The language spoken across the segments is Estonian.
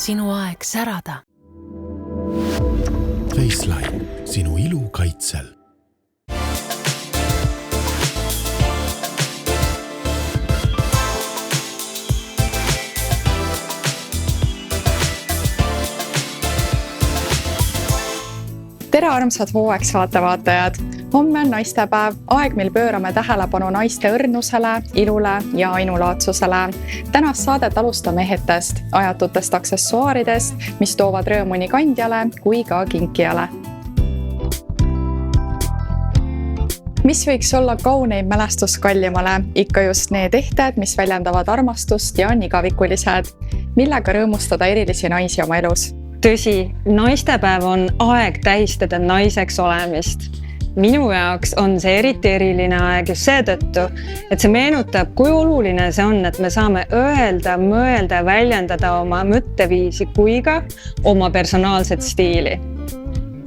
sinu aeg särada. Faceline, sinu ilu kaitsel. Tere armsad hooaegs vaatevaatajad! Homme on naistepäev, aeg mil pöörame tähelepanu naiste õrnusele, ilule ja ainulaadsusele. Tänast saadet alustame ehetest, ajatutest aksessuaaridest, mis toovad rõõmu nii kandjale kui ka kinkijale. Mis võiks olla kauneim mälestus kallimale? Ikka just need ehted, mis väljendavad armastust ja on igavikulised. Millega rõõmustada erilisi naisi oma elus? Tõsi, naistepäev on aeg tähistada naiseks olemist. Minu jaoks on see eriti eriline aeg just seetõttu, et see meenutab, kui oluline see on, et me saame öelda, mõelda ja väljendada oma mõtteviisi kui ka oma personaalset stiili.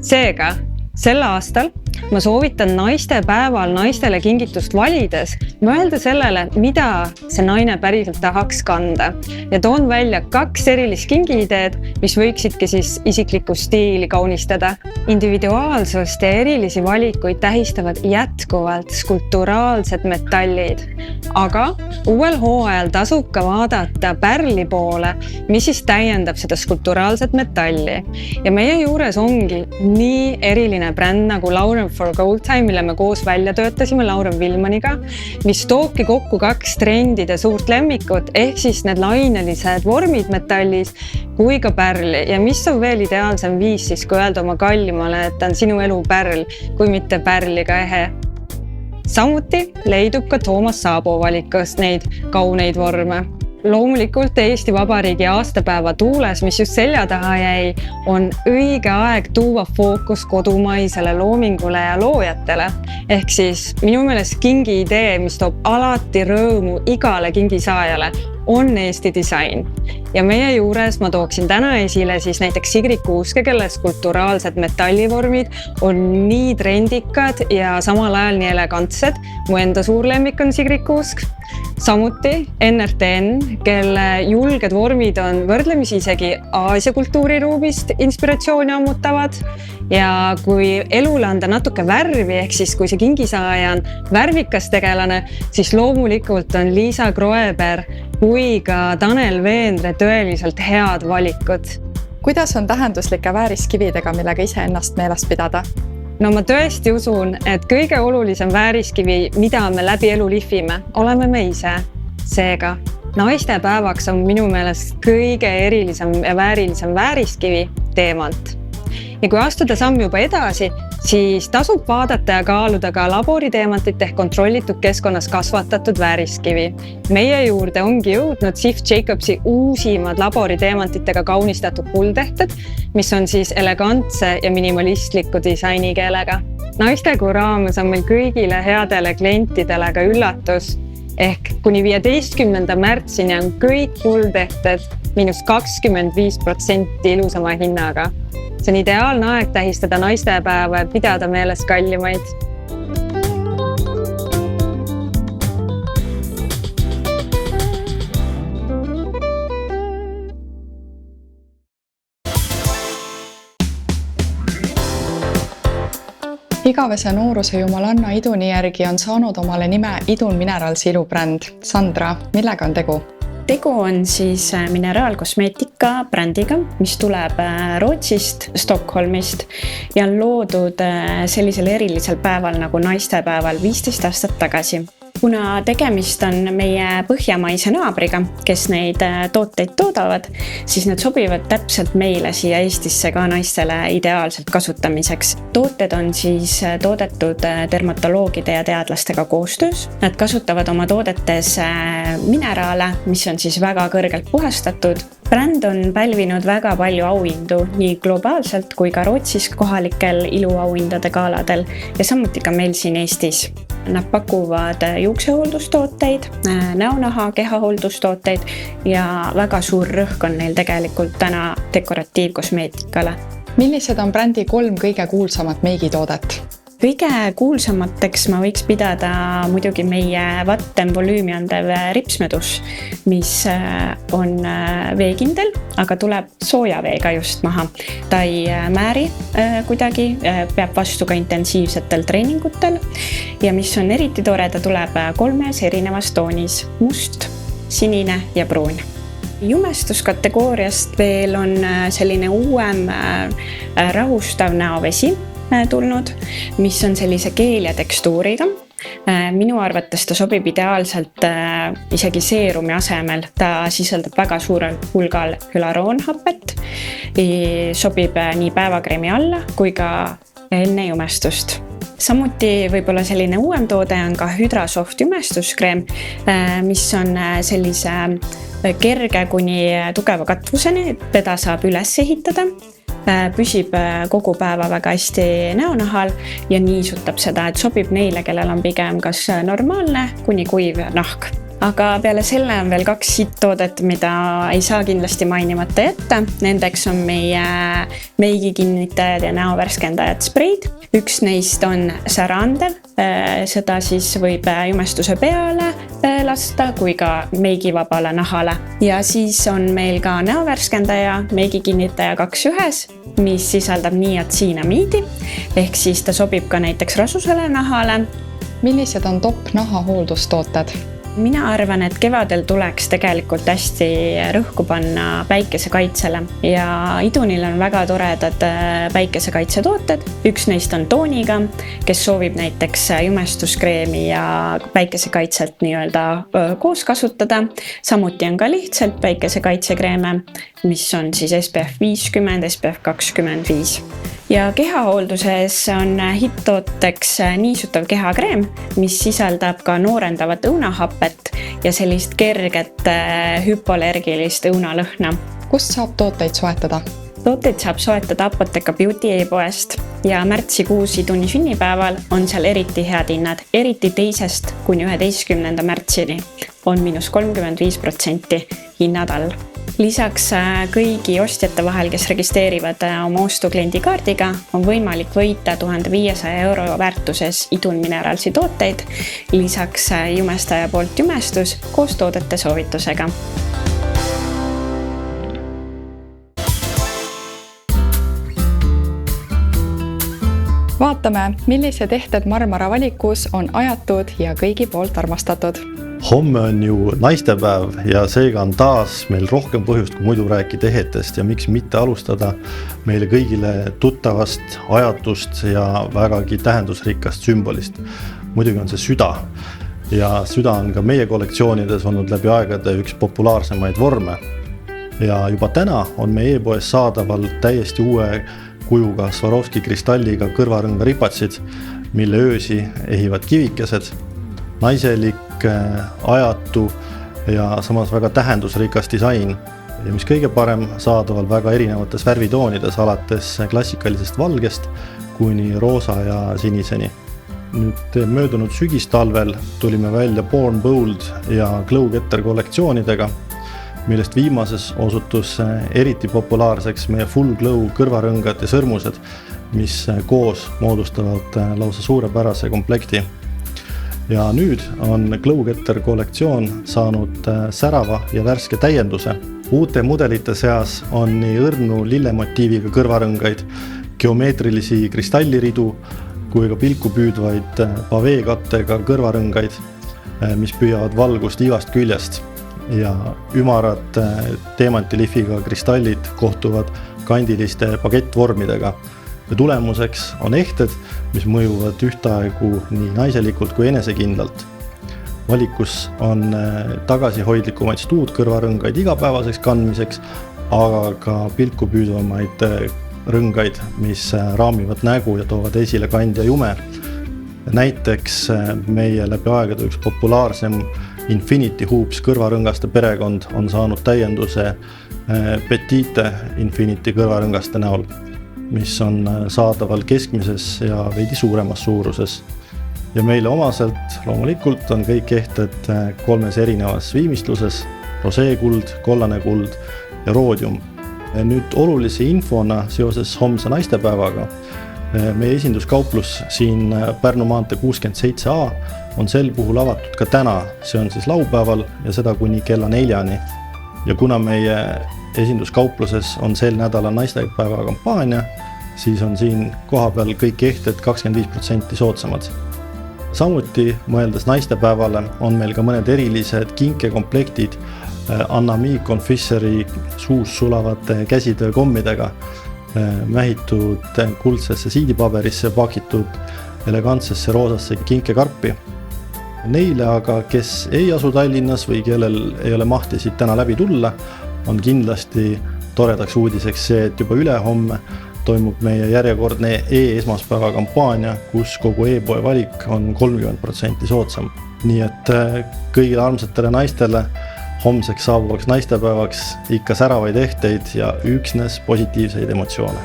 Seega, sel aastal ma soovitan naistepäeval naistele kingitust valides mõelda sellele, mida see naine päriselt tahaks kanda. Ja toon välja 2 erilist kingiideed, mis võiksidki siis isiklikku stiili kaunistada. Individuaalsust ja erilisi valikuid tähistavad jätkuvalt skulpturaalsed metallid. Aga uuel hooajal tasub ka vaadata pärli poole, mis siis täiendab seda skulpturaalset metalli. Ja meie juures ongi nii eriline bränd nagu Lauren for Gold Time, mille me koos välja töötasime Lauren Vilmaniga, mis toobki kokku 2 trendide suurt lemmikut, ehk siis need lainelised vormid metallis kui ka pärli. Ja mis on veel ideaalsem viis siis, kui öelda oma kallimale, et on sinu elu pärl, kui mitte pärliga ehe. Samuti leidub ka Toomas Saabo valikus neid kauneid vorme. Loomulikult Eesti Vabariigi aastapäeva tuules, mis just selja taha jäi, on õige aeg tuua fookus kodumaisele loomingule ja loojatele. Ehk siis minu meelest kingi idee, mis toob alati rõõmu igale kingisaajale, on Eesti disain. Ja meie juures ma tooksin täna esile siis näiteks Sigrid Kuuske, kelle skulpturaalsed metallivormid on nii trendikad ja samal ajal nii elegantsed. Mu enda suur lemmik on Sigrid Kuusk. Samuti NRTN, kelle julged vormid on võrdlemisi isegi Aasia kultuuriruumist inspiratsiooni ammutavad. Ja kui elule anda natuke värvi, ehk siis kui see kingisaaja on värvikas tegelane, siis loomulikult on Liisa Kroeber kui ka Tanel Veendre tõeliselt head valikud. Kuidas on tähenduslike vääriskividega, millega ise ennast meelest pidada? No ma tõesti usun, et kõige olulisem vääriskivi, mida me läbi elu lihvime, oleme me ise. Seega, naistepäevaks on minu meelest kõige erilisem ja väärilisem vääriskivi teemant. Ja kui astuda samm juba edasi, siis tasub vaadata ja kaaluda ka laboriteemantit ehk kontrollitud keskkonnas kasvatatud vääriskivi. Meie juurde ongi jõudnud Sif Jacobsi uusimad laboriteemantitega kaunistatud kuldehted, mis on siis elegantse ja minimalistliku disainikeelega. Naistekuu raames on meil kõigile headele klientidele ka üllatus, ehk kuni 15. märtsini on kõik kuldehted -25% ilusama hinnaga. See on ideaalne aeg tähistada naistepäeva ja pidada meeles kallimaid. Igavese nooruse jumalanna Iduni järgi on saanud omale nime Idun Minerals ilubränd. Sandra, millega on tegu? Tegu on siis mineraalkosmeetika brändiga, mis tuleb Rootsist, Stockholmist ja on loodud sellisel erilisel päeval nagu naistepäeval 15 aastat tagasi. Kuna tegemist on meie põhjamaise naabriga, kes neid tooteid toodavad, siis need sobivad täpselt meile siia Eestisse ka naistele ideaalselt kasutamiseks. Tooted on siis toodetud dermatoloogide ja teadlastega koostöös. Nad kasutavad oma toodetes mineraale, mis on siis väga kõrgelt puhastatud. Bränd on pälvinud väga palju auhindu nii globaalselt kui ka Rootsis kohalikel iluauhindade galadel ja samuti ka meil siin Eestis. Nad pakuvad juuksehooldustooteid, näonaha, kehahooldustooteid ja väga suur rõhk on neil tegelikult täna dekoratiivkosmeetikale. Millised on brändi 3 kõige kuulsamat meigitoodet? Kõige kuulsamateks ma võiks pidada muidugi meie vatem volüümi andev ripsmedus, mis on veekindel, aga tuleb sooja veega just maha. Ta ei määri kuidagi, peab vastu ka intensiivsetel treeningutel ja mis on eriti tore, ta tuleb 3 erinevas toonis: must, sinine ja pruun. Jumestuskategooriast veel on selline uuem rahustav näovesi tulnud, mis on sellise keelja tekstuuriga. Minu arvates ta sobib ideaalselt isegi seerumi asemel. Ta sisaldab väga suurel hulgal hülaroonhapet, sobib nii päevakreemi alla kui ka enne jumestust. Samuti võib-olla selline uuem toode on ka Hydrasoft jumestuskreem, mis on sellise kerge kuni tugeva katvuseni, teda saab üles ehitada. Püsib kogu päeva väga hästi näonahal ja niisutab seda, et sobib neile, kellel on pigem kas normaalne kuni kuiv nahk. Aga peale selle on veel 2 hittoodet, mida ei saa kindlasti mainimata jätta. Nendeks on meie meigikinnitajad ja näovärskendajad spreid. Üks neist on säraandev, seda siis võib jumestuse peale lasta kui ka meigivabale nahale. Ja siis on meil ka näovärskendaja, meigikinnitaja 2 ühes, mis sisaldab niatsiinamiidi, ehk siis ta sobib ka näiteks rasusele nahale. Millised on top nahahooldustooted? Mina arvan, et kevadel tuleks tegelikult hästi rõhku panna päikesekaitsele ja Idunil on väga toredad päikesekaitsetooted. Üks neist on tooniga, kes soovib näiteks jumestuskreemi ja päikesekaitselt nii-öelda koos kasutada. Samuti on ka lihtsalt päikesekaitsekreeme, mis on siis SPF 50, SPF 25. Ja kehahoolduses on hittooteks niisutav kehakreem, mis sisaldab ka noorendavat õunahapet ja sellist kerget hüpoallergilist õunalõhna. Kust saab tooteid soetada? Tooteid saab soetada Apotheka Beauty e-poest ja märtsikuus Iduni sünnipäeval on seal eriti head hinnad, eriti 2. kuni 11. märtsini on -35% hinnad all. Lisaks kõigi ostjate vahel, kes registreerivad oma ostu kliendikaardiga, on võimalik võita 1500 € väärtuses Idun Mineralsi tooteid, lisaks jumestaja poolt jumestus koos toodete soovitusega. Vaatame, millised ehted Marmara valikus on ajatud ja kõigi poolt armastatud. Homme on ju naistepäev ja seega on taas meil rohkem põhjust kui muidu rääkida ehetest ja miks mitte alustada meile kõigile tuttavast, ajatust ja vägagi tähendusrikkast sümbolist. Muidugi on see süda ja süda on ka meie kollektsioonides olnud läbi aegade üks populaarsemaid vorme. Ja juba täna on meie e-poes saadaval täiesti uue kujuga Swarovski kristalliga kõrvarõnga ripatsid, mille öösi ehivad kivikesed. Naiselik, ajatu ja samas väga tähendusrikas disain ja mis kõige parem, saadaval väga erinevates värvitoonides, alates klassikalisest valgest kuni roosa ja siniseni. Nüüd möödunud sügistalvel tulime välja Born Bold ja Glow Getter kollektsioonidega, millest viimases osutus eriti populaarseks meie Full Glow kõrvarõngad ja sõrmused, mis koos moodustavad lausa suurepärase komplekti. Ja nüüd on Glow Getter kollektsioon saanud särava ja värske täienduse. Uute mudelite seas on nii õrnu lillemotiiviga kõrvarõngaid, geomeetrilisi kristalliridu kui ka pilku püüdvaid paveekattega kõrvarõngaid, mis püüavad valgust igast küljest. Ja ümarad teemantilihviga kristallid kohtuvad kandiliste bagettvormidega. Ja tulemuseks on ehted, mis mõjuvad ühtaegu nii naiselikult kui enesekindlalt. Valikus on tagasihoidlikumaid stuudkõrvarõngaid igapäevaseks kandmiseks, aga ka pilku püüdvamaid rõngaid, mis raamivad nägu ja toovad esile kandja jume. Näiteks meie läbi aegade üks populaarsem Infinity Hoops kõrvarõngaste perekond on saanud täienduse Petite Infinity kõrvarõngaste näol, mis on saadaval keskmises ja veidi suuremas suuruses. Ja meile omaselt loomulikult on kõik ehted 3 erinevas viimistluses: roseekuld, kollane kuld ja roodium. Nüüd olulise infona seoses homse naistepäevaga meie esinduskauplus siin Pärnu maantee 67A on sel puhul avatud ka täna, see on siis laupäeval ja seda kuni kella 4-ni. Ja kuna meie esinduskaupluses on sel nädala naistepäeva kampaania, siis on siin kohapeal kõik ehted 25% soodsamad. Samuti mõeldes naistepäevale on meil ka mõned erilised kinkekomplektid Anna-Mi Confisseri suus sulavate käsitöökommidega, mähitud kuldsesse siidipaberisse pakitud elegantsesse roosasse kinkekarpi. Neile aga, kes ei asu Tallinnas või kellel ei ole mahti siit täna läbi tulla, on kindlasti toredaks uudiseks see, et juba ülehomme toimub meie järjekordne e-esmaspäeva kampaania, kus kogu e-poe valik on 30% soodsam. Nii et kõigile armsatele naistele homseks saabuvaks naistepäevaks ikka säravaid ehteid ja üksnes positiivseid emotsioone.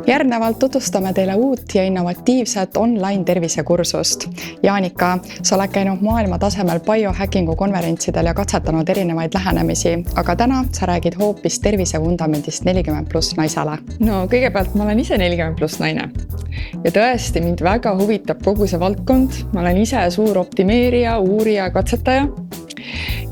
Järgnevalt tutvustame teile uut ja innovatiivset online tervisekursust. Jaanika, sa oled käinud maailma tasemel biohackingu konverentsidel ja katsetanud erinevaid lähenemisi, aga täna sa räägid hoopis tervisevundamendist 40+ naisele. No kõigepealt ma olen ise 40+ naine ja tõesti mind väga huvitab kogu see valdkond. Ma olen ise suur optimeerija, uurija, katsetaja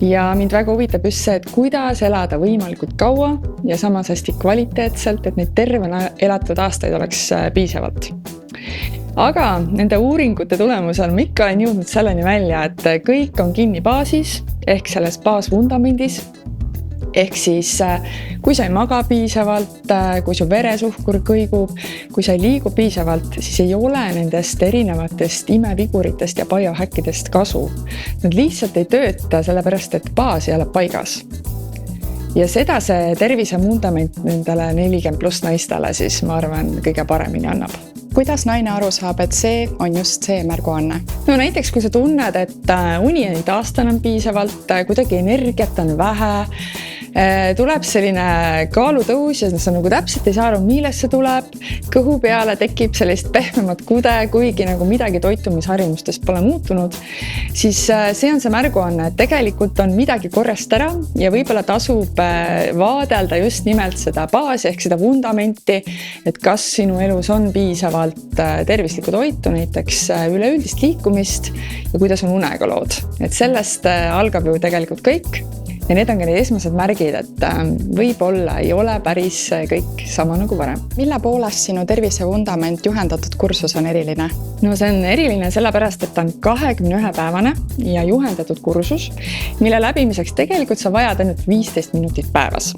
ja mind väga huvitab just see, et kuidas elada võimalikult kaua ja samas hästi kvaliteetselt, et neid tervena elatud aastaid oleks piisavalt. Aga nende uuringute tulemusel ma ikka olen jõudnud selleni välja, et kõik on kinni baasis ehk selles baasvundamendis. Ehk siis, kui sa ei maga piisavalt, kui su veresuhkur kõigub, kui sa ei liigu piisavalt, siis ei ole nendest erinevatest imeviguritest ja biohackidest kasu. Nad lihtsalt ei tööta sellepärast, et baas ei ole paigas. Ja seda see tervisevundament nendele 40+ naistele siis ma arvan kõige paremini annab. Kuidas naine aru saab, et see on just see märguanne? No näiteks, kui sa tunned, et uni ei taastan piisavalt, kuidagi energiat on vähe, tuleb selline kaalutõus ja sa nagu täpselt ei saa aru, millest see tuleb. Kõhu peale tekib sellist pehmemat kude, kuigi nagu midagi toitumisharjumustest pole muutunud, siis see on see märguanne, et tegelikult on midagi korrast ära ja võib-olla tasub vaadelda just nimelt seda baasi ehk seda vundamenti, et kas sinu elus on piisavalt tervislikku toitu, näiteks üleüldist liikumist ja kuidas on unega lood. Et sellest algab ju tegelikult kõik. Ja need on ka need esmased märgid, et võib-olla ei ole päris kõik sama nagu varem. Mille poolest sinu tervisevundament juhendatud kursus on eriline? No see on eriline sellepärast, et ta on 21-päevane ja juhendatud kursus, mille läbimiseks tegelikult sa vajad ainult 15 minutit päevas.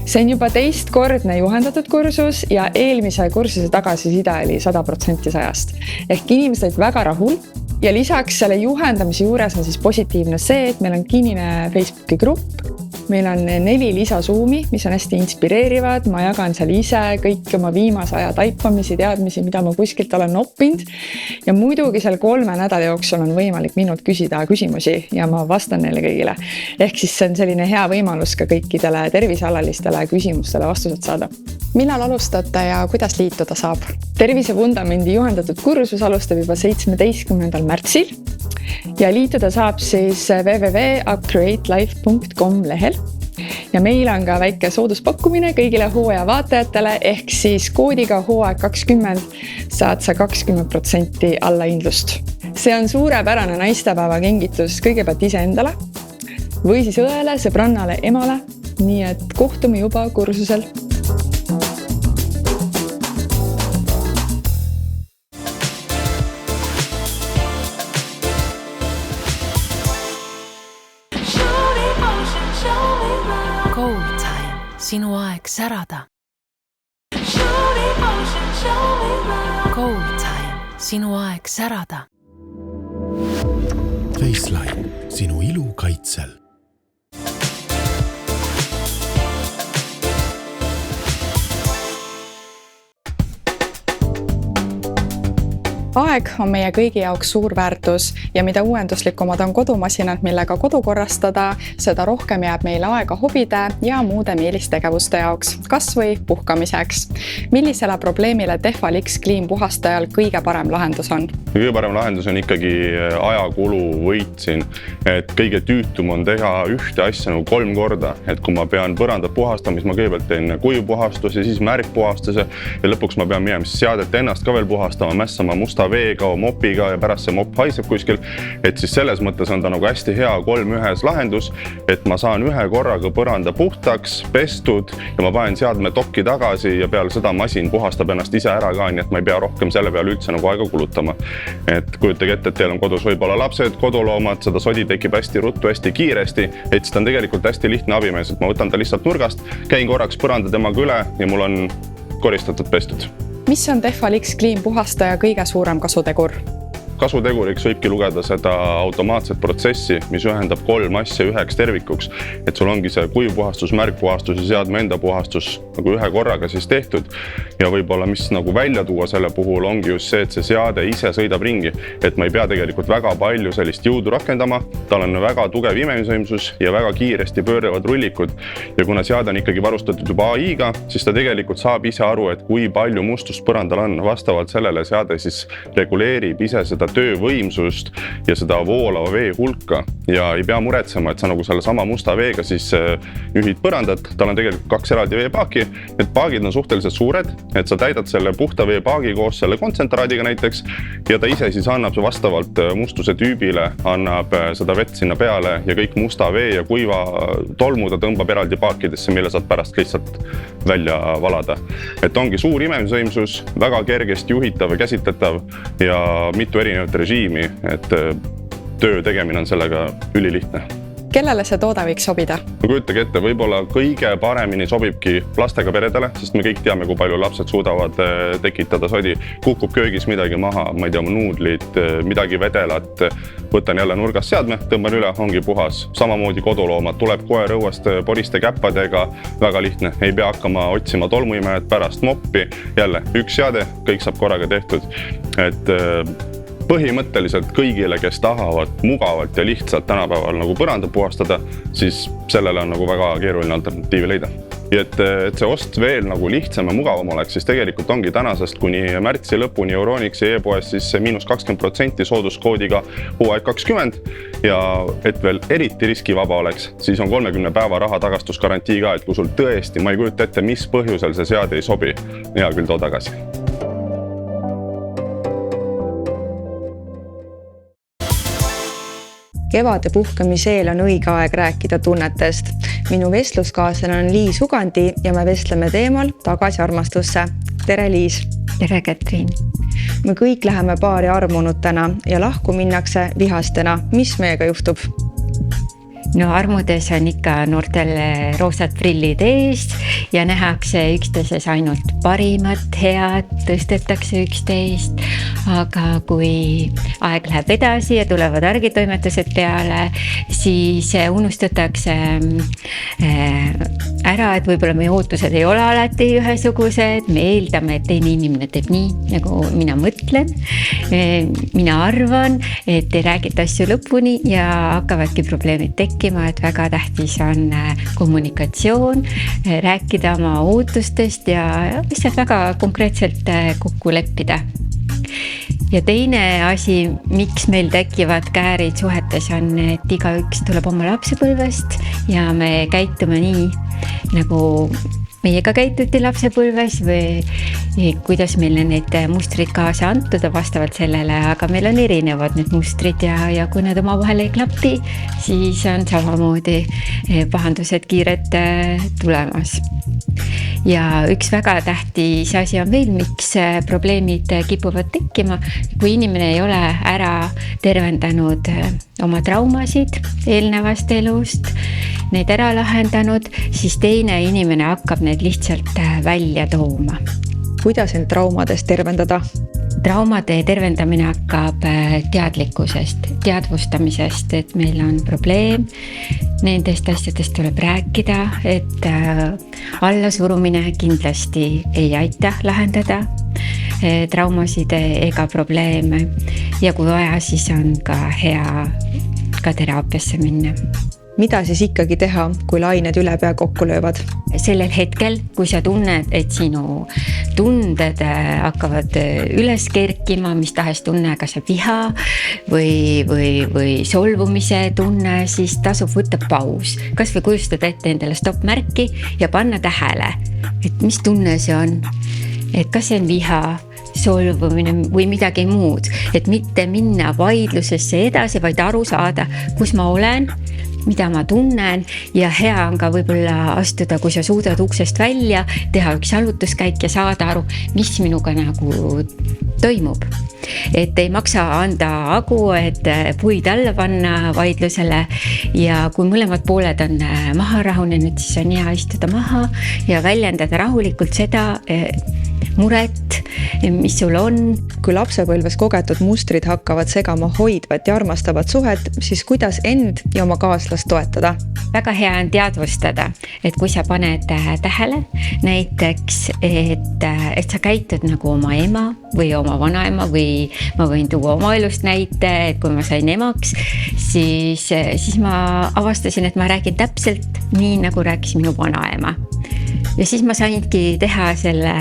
See on juba teistkordne juhendatud kursus ja eelmise kursuse tagasiside oli 100% 100. Ehk inimesed olid väga rahul. Ja lisaks selle juhendamise juures on siis positiivne see, et meil on kinnine Facebooki grupp, meil on 4 lisasuumi, mis on hästi inspireerivad, ma jagan seal ise kõik oma viimase aja taipamisi, teadmisi, mida ma kuskilt olen oppinud ja muidugi seal 3 nädala jooksul on võimalik minult küsida küsimusi ja ma vastan neile kõigile. Ehk siis see on selline hea võimalus ka kõikidele tervisealalistele küsimustele vastused saada. Millal alustate ja kuidas liituda saab? Tervisevundamendi juhendatud kursus alustab juba 17. märtsil ja liituda saab siis www.upcreatelife.com lehel. Ja meil on ka väike sooduspakkumine kõigile hooaja vaatajatele ehk siis koodiga hooaeg 20 saad sa 20% allahindlust. See on suurepärane naistepäeva kingitus kõigepealt iseendale või siis õele, sõbrannale, emale, nii et kohtume juba kursusel. Sinu aeg särada. Gold Time, sinu aeg särada. Faceline, sinu ilu kaitsel. aeg on meie kõigi jaoks suur väärtus ja mida uuenduslikumad on kodumasinad, millega kodu korrastada, seda rohkem jääb meile aega hobide ja muude meelistegevuste jaoks, kas või puhkamiseks. Millisele probleemile Tehval X Clean puhastajal kõige parem lahendus on? Kõige parem lahendus on ikkagi ajakulu võit siin, et kõige tüütum on teha ühte asja nagu 3 korda, et kui ma pean põrandat puhastama, siis ma kõigepealt teen kuivpuhastuse, siis märgpuhastuse ja lõpuks ma pean minema seadet ennast ka veel puhastama, mässama musta veega, mopiga ja pärast see mop haiseb kuskil, et siis selles mõttes on ta nagu hästi hea 3-1 lahendus, et ma saan ühe korraga põranda puhtaks, pestud ja ma panen seadme dokki tagasi ja peale seda masin puhastab ennast ise ära ka, nii et ma ei pea rohkem selle peale üldse nagu aega kulutama. Et kujutage ette, et teil on kodus võib-olla lapsed, koduloomad, seda sodi tekib hästi ruttu, hästi kiiresti, et siis ta on tegelikult hästi lihtne abimees, et ma võtan ta lihtsalt nurgast, käin korraks põranda temaga üle ja mul on koristatud pestud. Mis on Tehval X Clean puhastaja kõige suurem kasutegur? Kasuteguriks võibki lugeda seda automaatset protsessi, mis ühendab 3 asja üheks tervikuks. Et sul ongi see kuivpuhastus, märgpuhastus ja seadme enda puhastus nagu ühe korraga siis tehtud. Ja võib-olla mis nagu välja tuua selle puhul ongi just see, et see seade ise sõidab ringi. Et ma ei pea tegelikult väga palju sellist jõudu rakendama. Tal on väga tugev imemisvõimsus ja väga kiiresti pöörlevad rullikud. Ja kuna seade on ikkagi varustatud juba AI-ga, siis ta tegelikult saab ise aru, et kui palju mustust põrandal on. Vastavalt sellele seade siis reguleerib ise seda töövõimsust ja seda voolava vee hulka ja ei pea muretsema, et sa nagu selle sama musta veega siis ühid põrandat. Tal on tegelikult 2 eraldi veepaaki. Need paagid on suhteliselt suured, et sa täidad selle puhta veepaagi koos selle kontsentraadiga näiteks ja ta ise siis annab vastavalt mustuse tüübile, annab seda vett sinna peale ja kõik musta vee ja kuiva tolmu ta tõmbab eraldi paakidesse, mille saad pärast lihtsalt välja valada. Et ongi suur imemisvõimsus, väga kergesti juhitav ja käsitletav ja mitu erinevat režiimi, et töö tegemine on sellega ülilihtne. Kellele see toode võiks sobida? Kujutage ette, võib-olla kõige paremini sobibki lastega peredele, sest me kõik teame, kui palju lapsed suudavad tekitada sodi. Kukub köögis midagi maha, ma ei tea, nuudlid, midagi vedelat, võtan jälle nurgast seadme, tõmban üle, ongi puhas. Samamoodi koduloomad, tuleb koer õuest poriste käppadega, väga lihtne. Ei pea hakkama otsima tolmuimejat pärast moppi, jälle üks seade, kõik saab korraga tehtud. Et põhimõtteliselt kõigile, kes tahavad mugavalt ja lihtsalt tänapäeval nagu põranda puhastada, siis sellele on nagu väga keeruline alternatiivi leida. Ja et see ost veel nagu lihtsam ja mugavam oleks, siis tegelikult ongi tänasest kuni märtsi lõpuni Euronixi e-poes siis -20% sooduskoodiga hooaeg20 ja et veel eriti riskivaba oleks, siis on 30 päeva raha tagastusgarantii ka, et kui sul tõesti, ma ei kujuta ette, mis põhjusel see seade ei sobi, hea küll too tagasi. Kevade puhkamise eel on õige aeg rääkida tunnetest. Minu vestluskaaslane on Liis Ugandi ja me vestleme teemal tagasi armastusse. Tere Liis! Tere Katrin! Me kõik läheme paari armunutena ja lahku minnakse vihastena. Mis meiega juhtub? No armudes on ikka noortel roosad prillid ees ja nähakse üksteises ainult parimat, head, tõstetakse üksteist. Aga kui aeg läheb edasi ja tulevad argitoimetused peale, siis unustatakse ära, et võib-olla meie ootused ei ole alati ühesugused. Me eeldame, et teine inimene teeb nii, nagu mina mõtlen. Mina arvan, et ei räägita asju lõpuni ja hakkavadki probleemid tekkima, et väga tähtis on kommunikatsioon, rääkida oma ootustest ja lihtsalt väga konkreetselt kokku leppida. Ja teine asi, miks meil tekivad käärid suhetes on, et igaüks tuleb oma lapsepõlvest ja me käitume nii, nagu meiega käituti lapsepõlves või kuidas meile need mustrid kaasa antud vastavalt sellele, aga meil on erinevad need mustrid ja kui need omavahel ei klapi, siis on samamoodi pahandused kiired tulemas. Ja üks väga tähtis asi on veel, miks probleemid kipuvad tekkima, kui inimene ei ole ära tervendanud oma traumasid eelnevast elust, neid ära lahendanud, siis teine inimene hakkab need lihtsalt välja tooma. Kuidas end traumadest tervendada? Traumade tervendamine hakkab teadlikkusest, teadvustamisest, et meil on probleem. Nendest asjadest tuleb rääkida, et allasurumine kindlasti ei aita lahendada. traumasid ega probleeme. Ja kui vaja, siis on ka hea ka teraapiasse minna. Mida siis ikkagi teha, kui lained üle pea kokku löövad? Sellel hetkel, kui sa tunned, et sinu tunded hakkavad üles kerkima, mis tahes tunne, kas see viha või solvumise tunne, siis tasub võtta paus. Kas või kujustada ette endale stopp-märki ja panna tähele, et mis tunne see on. Et kas see on viha, solvumine või midagi muud. Et mitte minna vaidlusesse edasi, vaid aru saada, kus ma olen, mida ma tunnen ja hea on ka võib-olla astuda, kui sa suudad uksest välja, teha üks jalutuskäik ja saada aru, mis minuga nagu toimub. Et ei maksa anda agu, et puid alla panna vaidlusele ja kui mõlemad pooled on maha rahunenud, siis on hea istuda maha ja väljendada rahulikult seda muret, mis sul on. Kui lapsepõlves kogetud mustrid hakkavad segama hoidvat ja armastavat suhet, siis kuidas end ja oma kaaslast toetada? Väga hea on teadvustada, et kui sa paned tähele näiteks, et sa käitud nagu oma ema või oma vanaema või ma võin tuua oma elust näite, et kui ma sain emaks, siis ma avastasin, et ma räägin täpselt nii, nagu rääkis minu vanaema. Ja siis ma saingi teha selle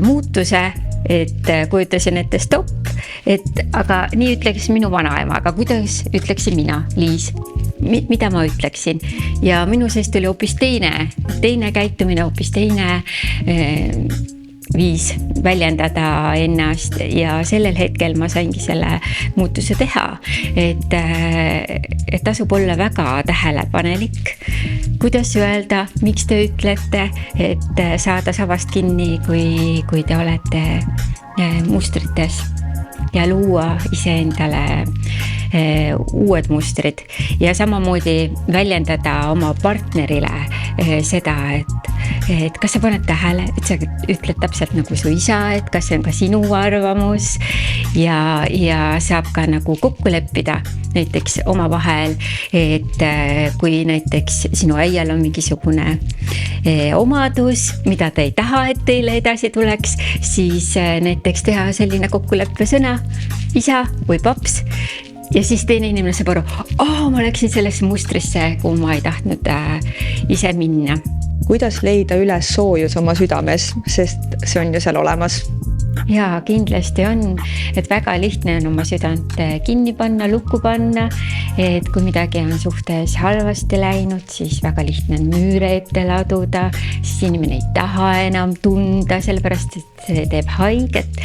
muutuse, et kujutasin ette stopp, et aga nii ütleks minu vanaema, aga kuidas ütleksin mina, Liis? Mida ma ütleksin? Ja minu seest oli hoopis teine käitumine, hoopis teine viis väljendada ennast ja sellel hetkel ma saingi selle muutuse teha, et tasub olla väga tähelepanelik. Kuidas öelda, miks te ütlete, et saada savast kinni, kui te olete mustrites ja luua iseendale uued mustrid ja samamoodi väljendada oma partnerile seda, et kas sa paned tähele, et sa ütled täpselt nagu su isa, et kas see on ka sinu arvamus ja saab ka nagu kokku leppida näiteks oma vahel, et kui näiteks sinu äial on mingisugune omadus, mida ta ei taha, et teile edasi tuleks, siis näiteks teha selline kokkuleppe sõna, isa või paps. Ja siis teine inimene saab aru, ma läksin sellesse mustrisse, kuhu ma ei tahtnud ise minna. Kuidas leida üles soojus oma südames, sest see on ju seal olemas? Jaa, kindlasti on, et väga lihtne on oma südant kinni panna, lukku panna, et kui midagi on suhtes halvasti läinud, siis väga lihtne on müüre ette laduda, siis inimene ei taha enam tunda, sellepärast et see teeb haiget,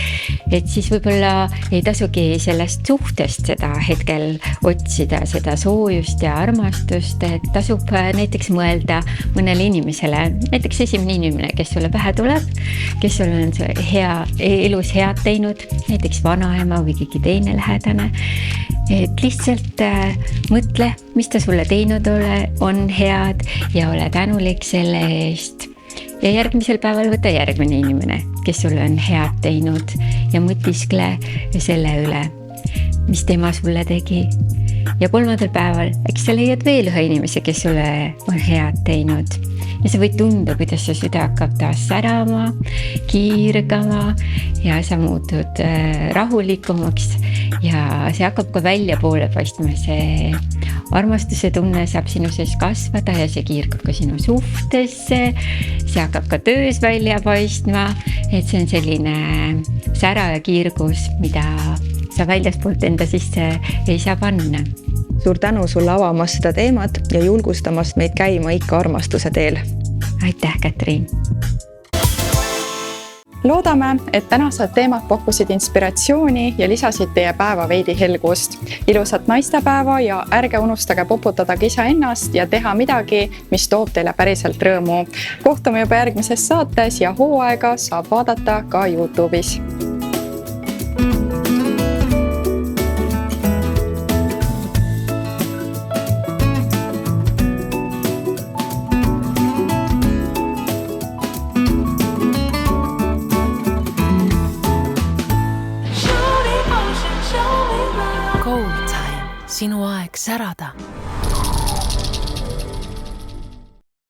et siis võib-olla ei tasugi sellest suhtest seda hetkel otsida, seda soojust ja armastust, et tasub näiteks mõelda mõnele inimesele, näiteks esimene inimene, kes sulle pähe tuleb, kes sul on hea elus head teinud, näiteks vanaema või keegi teine lähedane, et lihtsalt mõtle, mis ta sulle teinud on head ja ole tänulik selle eest. Ja järgmisel päeval võta järgmine inimene, kes sulle on head teinud ja mõtiskle selle üle, mis tema sulle tegi. Ja kolmandal päeval, äkki sa leiad veel ühe inimese, kes sulle on head teinud. Ja sa võid tunda, kuidas see süda hakkab taas särama, kiirgama ja sa muutud rahulikumaks ja see hakkab ka välja poole paistma. See armastuse tunne saab sinu sees kasvada ja see kiirgab ka sinu suhtesse, see hakkab ka töös välja paistma, et see on selline sära ja kiirgus, mida sa väljaspoolt enda sisse ei saa panna. Suur tänu sulle avamast seda teemat ja julgustamast meid käima ikka armastuse teel. Aitäh, Katriin! Loodame, et tänased teemad pakkusid inspiratsiooni ja lisasid teie päeva veidi helgust. Ilusat naistepäeva ja ärge unustage poputada iseennast ja teha midagi, mis toob teile päriselt rõõmu. Kohtume juba järgmises saates ja hooaega saab vaadata ka YouTube'is. Gold Time, sinu aeg särada.